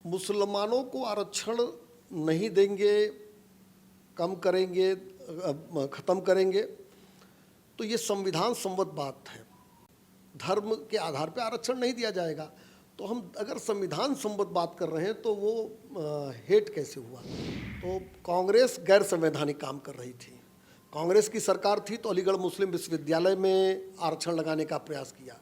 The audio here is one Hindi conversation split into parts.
मुसलमानों को आरक्षण नहीं देंगे, कम करेंगे, ख़त्म करेंगे, तो ये संविधान सम्मत बात है। धर्म के आधार पर आरक्षण नहीं दिया जाएगा। तो हम अगर संविधान सम्मत बात कर रहे हैं तो वो हेट कैसे हुआ? तो कांग्रेस गैर संवैधानिक काम कर रही थी। कांग्रेस की सरकार थी तो अलीगढ़ मुस्लिम विश्वविद्यालय में आरक्षण लगाने का प्रयास किया,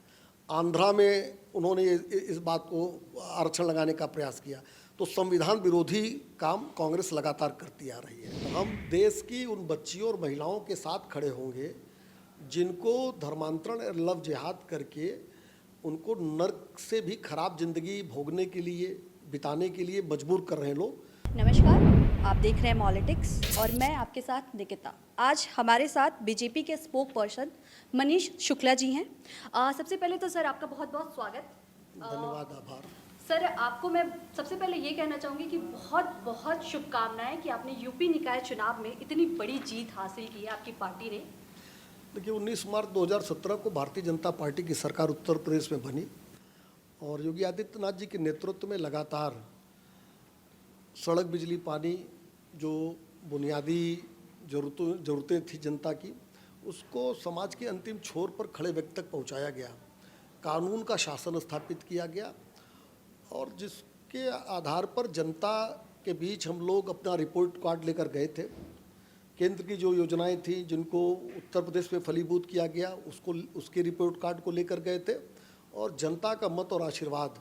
आंध्रा में उन्होंने इस बात को आरक्षण लगाने का प्रयास किया। तो संविधान विरोधी काम कांग्रेस लगातार करती आ रही है। हम देश की उन बच्चियों और महिलाओं के साथ खड़े होंगे जिनको धर्मांतरण और लव जिहाद करके उनको नर्क से भी खराब जिंदगी भोगने के लिए, बिताने के लिए मजबूर कर रहे हैं लोग। नमस्कार, आप देख रहे हैं पॉलिटिक्स और मैं आपके साथ निकिता। आज हमारे साथ बीजेपी के स्पोक पर्सन मनीष शुक्ला जी हैं। सबसे पहले तो सर आपका बहुत बहुत स्वागत। धन्यवाद, आभार। सर आपको मैं सबसे पहले ये कहना चाहूँगी कि बहुत बहुत शुभकामनाएं कि आपने यूपी निकाय चुनाव में इतनी बड़ी जीत हासिल की है आपकी पार्टी ने। देखिए 19 मार्च 2017 को भारतीय जनता पार्टी की सरकार उत्तर प्रदेश में बनी और योगी आदित्यनाथ जी के नेतृत्व में लगातार सड़क, बिजली, पानी, जो बुनियादी ज़रूरतें थी जनता की, उसको समाज के अंतिम छोर पर खड़े व्यक्ति तक पहुंचाया गया। कानून का शासन स्थापित किया गया और जिसके आधार पर जनता के बीच हम लोग अपना रिपोर्ट कार्ड लेकर गए थे। केंद्र की जो योजनाएं थी जिनको उत्तर प्रदेश में फलीभूत किया गया, उसके रिपोर्ट कार्ड को लेकर गए थे और जनता का मत और आशीर्वाद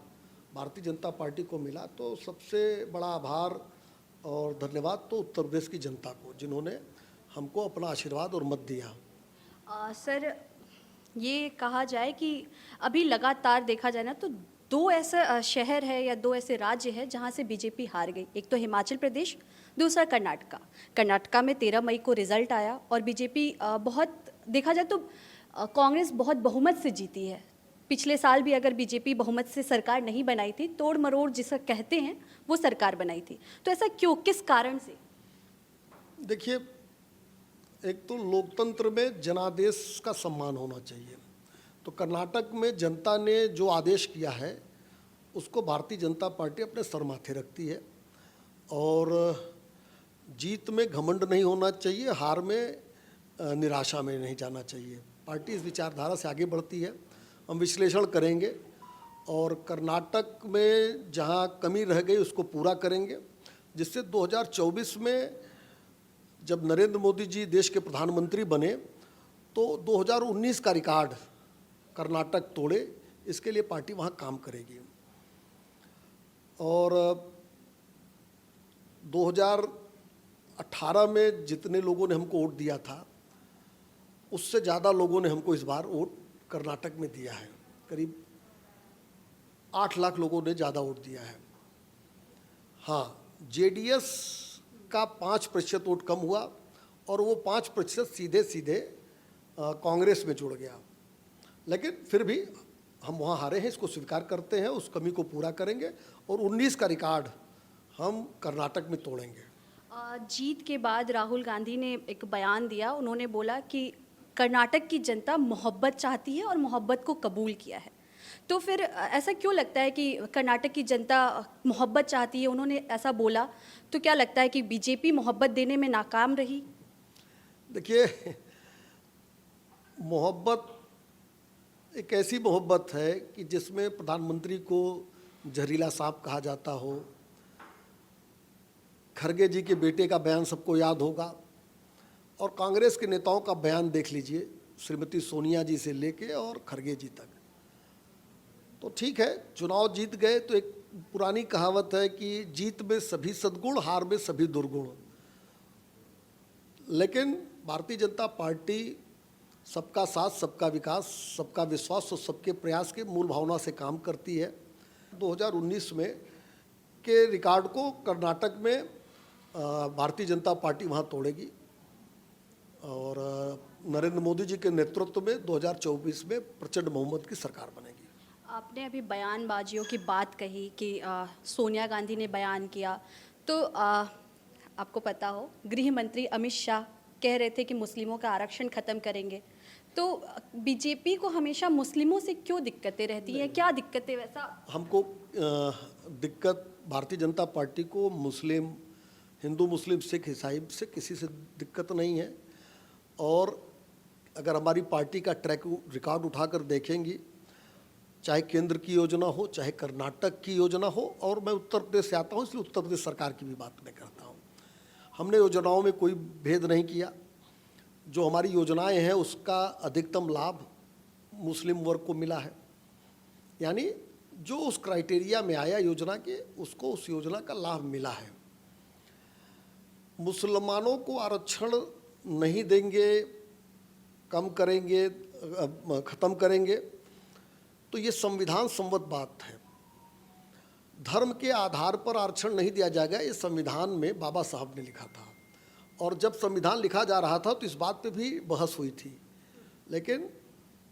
भारतीय जनता पार्टी को मिला। तो सबसे बड़ा आभार और धन्यवाद तो उत्तर प्रदेश की जनता को, जिन्होंने हमको अपना आशीर्वाद और मत दिया। सर ये कहा जाए कि अभी लगातार देखा जाए ना तो दो ऐसे शहर है या दो ऐसे राज्य है जहां से बीजेपी हार गई। एक तो हिमाचल प्रदेश, दूसरा कर्नाटका। कर्नाटका में 13 मई को रिजल्ट आया और बीजेपी बहुत देखा जाए तो कांग्रेस बहुत बहुमत से जीती है। पिछले साल भी अगर बीजेपी बहुमत से सरकार नहीं बनाई थी, तोड़ मरोड़ जिसे कहते हैं वो सरकार बनाई थी। तो ऐसा क्यों, किस कारण से? देखिए, एक तो लोकतंत्र में जनादेश का सम्मान होना चाहिए। तो कर्नाटक में जनता ने जो आदेश किया है उसको भारतीय जनता पार्टी अपने सर माथे रखती है और जीत में घमंड नहीं होना चाहिए, हार में निराशा में नहीं जाना चाहिए। पार्टी इस विचारधारा से आगे बढ़ती है। हम विश्लेषण करेंगे और कर्नाटक में जहां कमी रह गई उसको पूरा करेंगे, जिससे 2024 में जब नरेंद्र मोदी जी देश के प्रधानमंत्री बने तो 2019 का रिकॉर्ड कर्नाटक तोड़े। इसके लिए पार्टी वहाँ काम करेगी। और 2018 में जितने लोगों ने हमको वोट दिया था उससे ज़्यादा लोगों ने हमको इस बार वोट कर्नाटक में दिया है। करीब 8 लाख लोगों ने ज़्यादा वोट दिया है। हाँ, जेडीएस का 5% वोट कम हुआ और वो 5% सीधे सीधे कांग्रेस में जुड़ गया। लेकिन फिर भी हम वहाँ हारे हैं, इसको स्वीकार करते हैं, उस कमी को पूरा करेंगे और 19 का रिकॉर्ड हम कर्नाटक में तोड़ेंगे। जीत के बाद राहुल गांधी ने एक बयान दिया। उन्होंने बोला कि कर्नाटक की जनता मोहब्बत चाहती है और मोहब्बत को कबूल किया है। तो फिर ऐसा क्यों लगता है कि कर्नाटक की जनता मोहब्बत चाहती है? उन्होंने ऐसा बोला तो क्या लगता है कि बीजेपी मोहब्बत देने में नाकाम रही? देखिए, मोहब्बत एक ऐसी मोहब्बत है कि जिसमें प्रधानमंत्री को जहरीला सांप कहा जाता हो। खरगे जी के बेटे का बयान सबको याद होगा और कांग्रेस के नेताओं का बयान देख लीजिए, श्रीमती सोनिया जी से लेके और खरगे जी तक। तो ठीक है, चुनाव जीत गए तो एक पुरानी कहावत है कि जीत में सभी सद्गुण, हार में सभी दुर्गुण। लेकिन भारतीय जनता पार्टी सबका साथ, सबका विकास, सबका विश्वास और सबके प्रयास के मूल भावना से काम करती है। 2019 में के रिकॉर्ड को कर्नाटक में भारतीय जनता पार्टी वहाँ तोड़ेगी और नरेंद्र मोदी जी के नेतृत्व में 2024 में प्रचंड बहुमत की सरकार बनेगी। आपने अभी बयानबाजियों की बात कही कि सोनिया गांधी ने बयान किया, तो आपको पता हो गृह मंत्री अमित शाह कह रहे थे कि मुस्लिमों का आरक्षण ख़त्म करेंगे। तो बीजेपी को हमेशा मुस्लिमों से क्यों दिक्कतें रहती हैं? क्या दिक्कतें? वैसा हमको दिक्कत भारतीय जनता पार्टी को मुस्लिम, हिंदू, मुस्लिम, सिख, ईसाई से किसी से दिक्कत नहीं है। और अगर हमारी पार्टी का ट्रैक रिकॉर्ड उठाकर देखेंगी, चाहे केंद्र की योजना हो, चाहे कर्नाटक की योजना हो, और मैं उत्तर प्रदेश से आता हूँ इसलिए उत्तर प्रदेश सरकार की भी बात मैं करता हूँ, हमने योजनाओं में कोई भेद नहीं किया। जो हमारी योजनाएं हैं उसका अधिकतम लाभ मुस्लिम वर्ग को मिला है, यानी जो उस क्राइटेरिया में आया योजना के, उसको उस योजना का लाभ मिला है। मुसलमानों को आरक्षण नहीं देंगे, कम करेंगे, ख़त्म करेंगे, तो ये संविधान सम्मत बात है। धर्म के आधार पर आरक्षण नहीं दिया जाएगा, ये संविधान में बाबा साहब ने लिखा था। और जब संविधान लिखा जा रहा था तो इस बात पे भी बहस हुई थी, लेकिन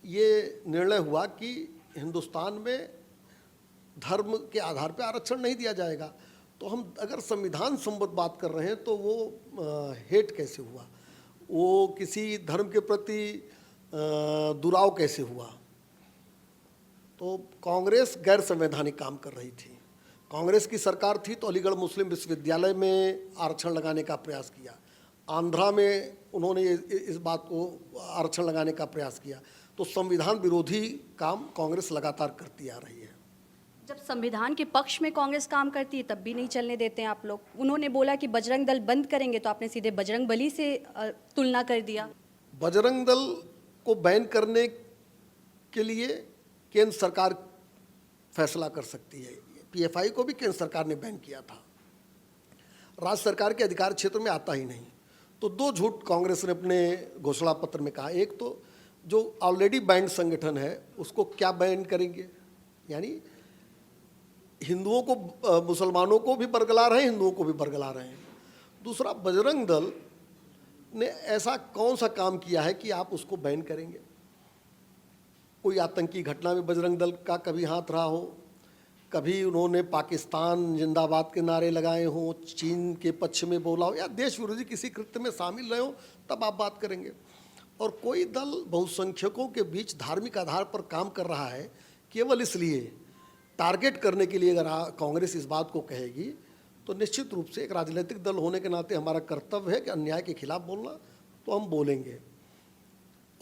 ये निर्णय हुआ कि हिंदुस्तान में धर्म के आधार पर आरक्षण नहीं दिया जाएगा। तो हम अगर संविधान सम्मत बात कर रहे हैं तो वो हेट कैसे हुआ, वो किसी धर्म के प्रति दुराव कैसे हुआ। तो कांग्रेस गैर संवैधानिक काम कर रही थी। कांग्रेस की सरकार थी तो अलीगढ़ मुस्लिम विश्वविद्यालय में आरक्षण लगाने का प्रयास किया, आंध्रा में उन्होंने इस बात को आरक्षण लगाने का प्रयास किया। तो संविधान विरोधी काम कांग्रेस लगातार करती आ रही है। जब संविधान के पक्ष में कांग्रेस काम करती है तब भी नहीं चलने देते हैं आप लोग। उन्होंने बोला कि बजरंग दल बंद करेंगे तो आपने सीधे बजरंग बली से तुलना कर दिया। बजरंग दल को बैन करने के लिए केंद्र सरकार फैसला कर सकती है। पीएफआई को भी केंद्र सरकार ने बैन किया था, राज्य सरकार के अधिकार क्षेत्र में आता ही नहीं। तो दो झूठ कांग्रेस ने अपने घोषणा पत्र में कहा। एक तो जो ऑलरेडी बैंड संगठन है उसको क्या बैन करेंगे, यानी हिंदुओं को, मुसलमानों को भी बरगला रहे हैं, हिंदुओं को भी बरगला रहे हैं। दूसरा, बजरंग दल ने ऐसा कौन सा काम किया है कि आप उसको बैन करेंगे। कोई आतंकी घटना में बजरंग दल का कभी हाथ रहा हो, कभी उन्होंने पाकिस्तान जिंदाबाद के नारे लगाए हों, चीन के पक्ष में बोला हो, या देश विरोधी किसी कृत्य में शामिल रहे हो, तब आप बात करेंगे। और कोई दल बहुसंख्यकों के बीच धार्मिक आधार पर काम कर रहा है केवल इसलिए, टारगेट करने के लिए, अगर कांग्रेस इस बात को कहेगी तो निश्चित रूप से एक राजनीतिक दल होने के नाते हमारा कर्तव्य है कि अन्याय के खिलाफ बोलना, तो हम बोलेंगे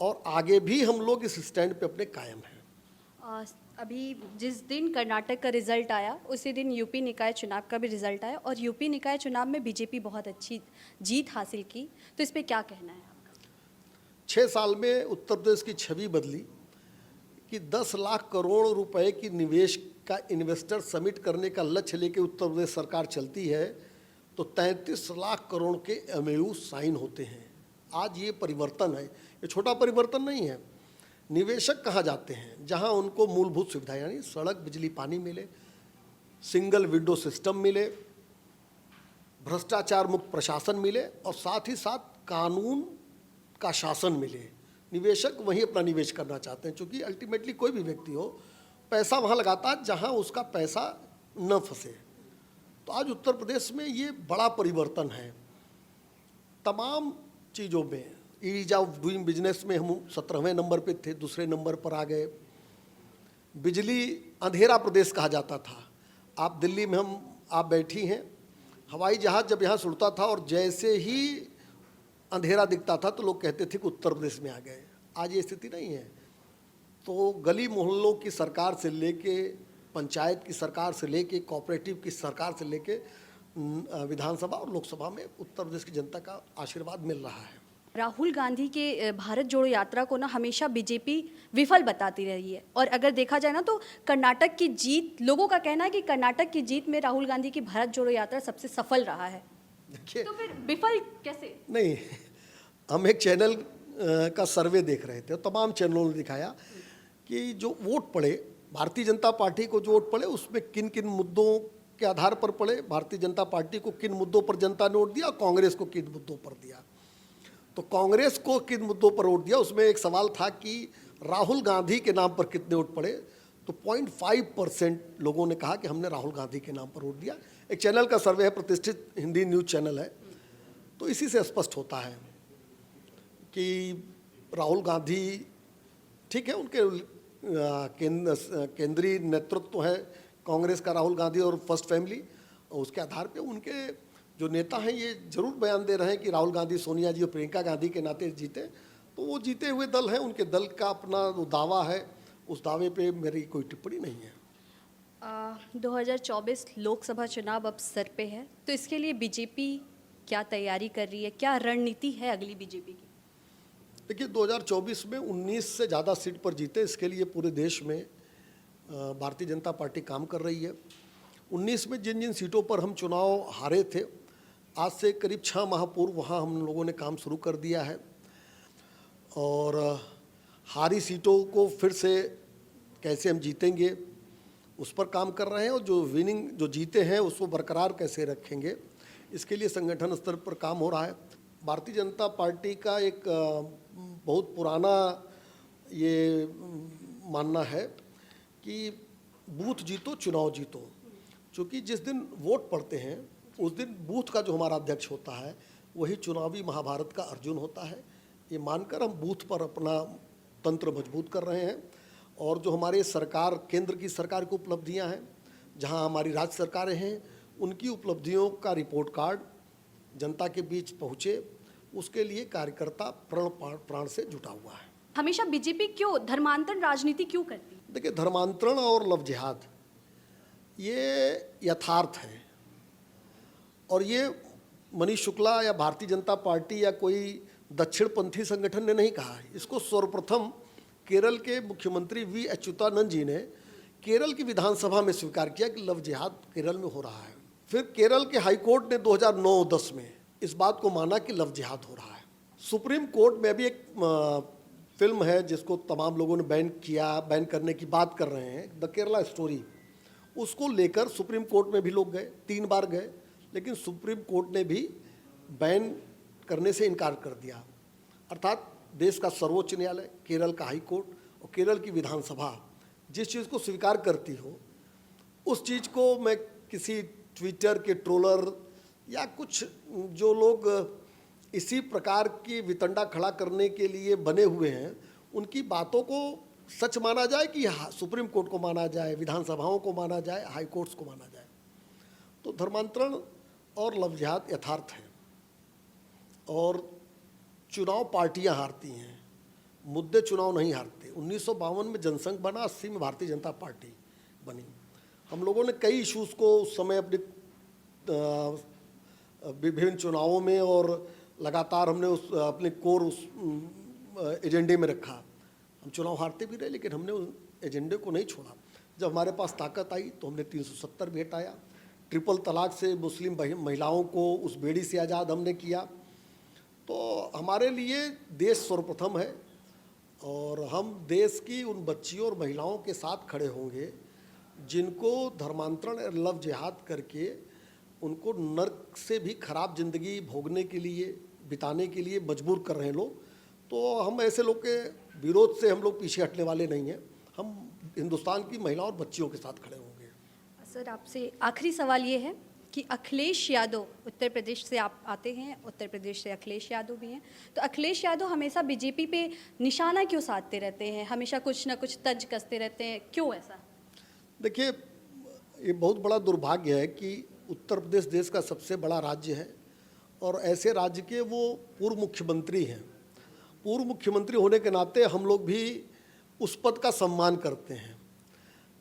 और आगे भी हम लोग इस स्टैंड पे अपने कायम हैं। अभी जिस दिन कर्नाटक का रिजल्ट आया उसी दिन यूपी निकाय चुनाव का भी रिजल्ट आया और यूपी निकाय चुनाव में बीजेपी बहुत अच्छी जीत हासिल की, तो इस पे क्या कहना है आपका? 6 साल में उत्तर प्रदेश की छवि बदली कि 10 लाख करोड़ रुपए की निवेश का इन्वेस्टर समिट करने का लक्ष्य लेके उत्तर प्रदेश सरकार चलती है तो 33 लाख करोड़ के एमओयू साइन होते हैं। आज ये परिवर्तन है, ये छोटा परिवर्तन नहीं है। निवेशक कहाँ जाते हैं? जहाँ उनको मूलभूत सुविधा यानी सड़क, बिजली, पानी मिले, सिंगल विंडो सिस्टम मिले, भ्रष्टाचार मुक्त प्रशासन मिले और साथ ही साथ कानून का शासन मिले। निवेशक वहीं अपना निवेश करना चाहते हैं, क्योंकि अल्टीमेटली कोई भी व्यक्ति हो पैसा वहाँ लगाता है जहाँ उसका पैसा न फंसे। तो आज उत्तर प्रदेश में ये बड़ा परिवर्तन है तमाम चीज़ों में। ईज ऑफ डूइंग बिजनेस में हम 17वें नंबर पे थे, दूसरे नंबर पर आ गए। बिजली अंधेरा प्रदेश कहा जाता था। आप दिल्ली में आप बैठी हैं, हवाई जहाज़ जब यहाँ से उड़ता था और जैसे ही अंधेरा दिखता था तो लोग कहते थे कि उत्तर प्रदेश में आ गए। आज ये स्थिति नहीं है। तो गली मोहल्लों की सरकार से लेके, पंचायत की सरकार से लेके, कोऑपरेटिव की सरकार से लेके विधानसभा और लोकसभा में उत्तर प्रदेश की जनता का आशीर्वाद मिल रहा है। राहुल गांधी के भारत जोड़ो यात्रा को ना हमेशा बीजेपी विफल बताती रही है और अगर देखा जाए ना तो कर्नाटक की जीत, लोगों का कहना है कि कर्नाटक की जीत में राहुल गांधी की भारत जोड़ो यात्रा सबसे सफल रहा है। देखिए, तो फिर विफल कैसे? नहीं, हम एक चैनल का सर्वे देख रहे थे, तमाम चैनलों ने दिखाया कि जो वोट पड़े भारतीय जनता पार्टी को, जो वोट पड़े उसमें किन किन मुद्दों के आधार पर पड़े, भारतीय जनता पार्टी को किन मुद्दों पर जनता ने वोट दिया, कांग्रेस को किन मुद्दों पर दिया। तो कांग्रेस को किन मुद्दों पर वोट दिया, उसमें एक सवाल था कि राहुल गांधी के नाम पर कितने वोट पड़े। तो 0.5% लोगों ने कहा कि हमने राहुल गांधी के नाम पर वोट दिया। एक चैनल का सर्वे है, प्रतिष्ठित हिंदी न्यूज़ चैनल है। तो इसी से स्पष्ट होता है कि राहुल गांधी ठीक है, उनके केंद्रीय नेतृत्व है कांग्रेस का, राहुल गांधी और फर्स्ट फैमिली, और उसके आधार पे उनके जो नेता हैं ये जरूर बयान दे रहे हैं कि राहुल गांधी, सोनिया जी और प्रियंका गांधी के नाते जीते, तो वो जीते हुए दल है, उनके दल का अपना वो दावा है, उस दावे पे मेरी कोई टिप्पणी नहीं है। 2024 लोकसभा चुनाव अब सर पे है, तो इसके लिए बीजेपी क्या तैयारी कर रही है, क्या रणनीति है अगली बीजेपी की? देखिए 2024 में 19 से ज़्यादा सीट पर जीते, इसके लिए पूरे देश में भारतीय जनता पार्टी काम कर रही है। 19 में जिन जिन सीटों पर हम चुनाव हारे थे, आज से करीब 6 माह पूर्व वहाँ हम लोगों ने काम शुरू कर दिया है और हारी सीटों को फिर से कैसे हम जीतेंगे उस पर काम कर रहे हैं और जो विनिंग जो जीते हैं उसको बरकरार कैसे रखेंगे, इसके लिए संगठन स्तर पर काम हो रहा है। भारतीय जनता पार्टी का एक बहुत पुराना ये मानना है कि बूथ जीतो चुनाव जीतो, क्योंकि जिस दिन वोट पड़ते हैं उस दिन बूथ का जो हमारा अध्यक्ष होता है वही चुनावी महाभारत का अर्जुन होता है। ये मानकर हम बूथ पर अपना तंत्र मजबूत कर रहे हैं और जो हमारे सरकार, केंद्र की सरकार की उपलब्धियां हैं, जहां हमारी राज्य सरकारें हैं, उनकी उपलब्धियों का रिपोर्ट कार्ड जनता के बीच पहुँचे, उसके लिए कार्यकर्ता प्राण से जुटा हुआ है। हमेशा बीजेपी क्यों धर्मांतरण राजनीति क्यों करती है? देखिए धर्मांतरण और लव जिहाद ये यथार्थ है और ये मनीष शुक्ला या भारतीय जनता पार्टी या कोई दक्षिणपंथी संगठन ने नहीं कहा है। इसको सर्वप्रथम केरल के मुख्यमंत्री वी अच्युतानंद जी ने केरल की विधानसभा में स्वीकार किया कि लव जिहाद केरल में हो रहा है। फिर केरल के हाई कोर्ट ने 2009-10 में इस बात को माना कि लव जिहाद हो रहा है। सुप्रीम कोर्ट में अभी एक फिल्म है जिसको तमाम लोगों ने बैन करने की बात कर रहे हैं, द केरला स्टोरी, उसको लेकर सुप्रीम कोर्ट में भी लोग गए, 3 बार गए, लेकिन सुप्रीम कोर्ट ने भी बैन करने से इनकार कर दिया। अर्थात देश का सर्वोच्च न्यायालय, केरल का हाई कोर्ट और केरल की विधानसभा जिस चीज़ को स्वीकार करती हो उस चीज़ को मैं किसी ट्विटर के ट्रोलर या कुछ जो लोग इसी प्रकार की वितंडा खड़ा करने के लिए बने हुए हैं उनकी बातों को सच माना जाए कि सुप्रीम कोर्ट को माना जाए, विधानसभाओं को माना जाए, हाई कोर्ट्स को माना जाए। तो धर्मांतरण और लव जिहाद यथार्थ है और चुनाव पार्टियां हारती हैं, मुद्दे चुनाव नहीं हारते। 1952 में जनसंघ बना, 80 में भारतीय जनता पार्टी बनी। हम लोगों ने कई इश्यूज़ को उस समय अपने विभिन्न चुनावों में और लगातार हमने उस अपने कोर उस एजेंडे में रखा। हम चुनाव हारते भी रहे लेकिन हमने उस एजेंडे को नहीं छोड़ा। जब हमारे पास ताकत आई तो हमने 370 भी हटाया, ट्रिपल तलाक से मुस्लिम महिलाओं को उस बेड़ी से आज़ाद हमने किया। तो हमारे लिए देश सर्वप्रथम है और हम देश की उन बच्चियों और महिलाओं के साथ खड़े होंगे जिनको धर्मांतरण और लव जिहाद करके उनको नर्क से भी खराब ज़िंदगी भोगने के लिए, बिताने के लिए मजबूर कर रहे हैं लोग। तो हम ऐसे लोग के विरोध से हम लोग पीछे हटने वाले नहीं हैं। हम हिंदुस्तान की महिलाओं और बच्चियों के साथ खड़े होंगे। सर आपसे आखिरी सवाल ये है कि अखिलेश यादव, उत्तर प्रदेश से आप आते हैं, उत्तर प्रदेश से अखिलेश यादव भी हैं, तो अखिलेश यादव हमेशा बीजेपी पे निशाना क्यों साधते रहते हैं, हमेशा कुछ ना कुछ तंज कसते रहते हैं, क्यों ऐसा? देखिए ये बहुत बड़ा दुर्भाग्य है कि उत्तर प्रदेश देश का सबसे बड़ा राज्य है और ऐसे राज्य के वो पूर्व मुख्यमंत्री हैं। पूर्व मुख्यमंत्री होने के नाते हम लोग भी उस पद का सम्मान करते हैं,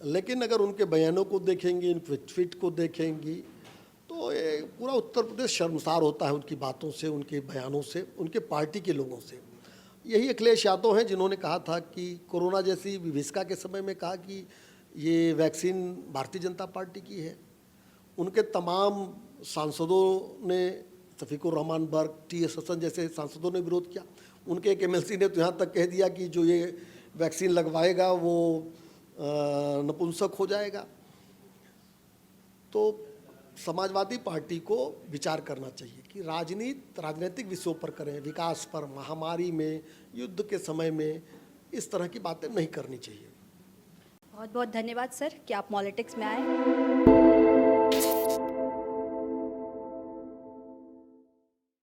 लेकिन अगर उनके बयानों को देखेंगे, उनके ट्वीट को देखेंगी तो ये पूरा उत्तर प्रदेश शर्मसार होता है उनकी बातों से, उनके बयानों से, उनके पार्टी के लोगों से। यही अखिलेश यादव हैं जिन्होंने कहा था कि कोरोना जैसी विभीषिका के समय में कहा कि ये वैक्सीन भारतीय जनता पार्टी की है। उनके तमाम सांसदों ने, शफीकुर रहमान बर्क, टी.एस. हसन जैसे सांसदों ने विरोध किया। उनके एक एमएलसी ने तो यहाँ तक कह दिया कि जो ये वैक्सीन लगवाएगा वो नपुंसक हो जाएगा। तो समाजवादी पार्टी को विचार करना चाहिए कि राजनीतिक विषयों पर करें, विकास पर, महामारी में, युद्ध के समय में इस तरह की बातें नहीं करनी चाहिए। बहुत बहुत धन्यवाद सर कि आप पॉलिटिक्स में आए।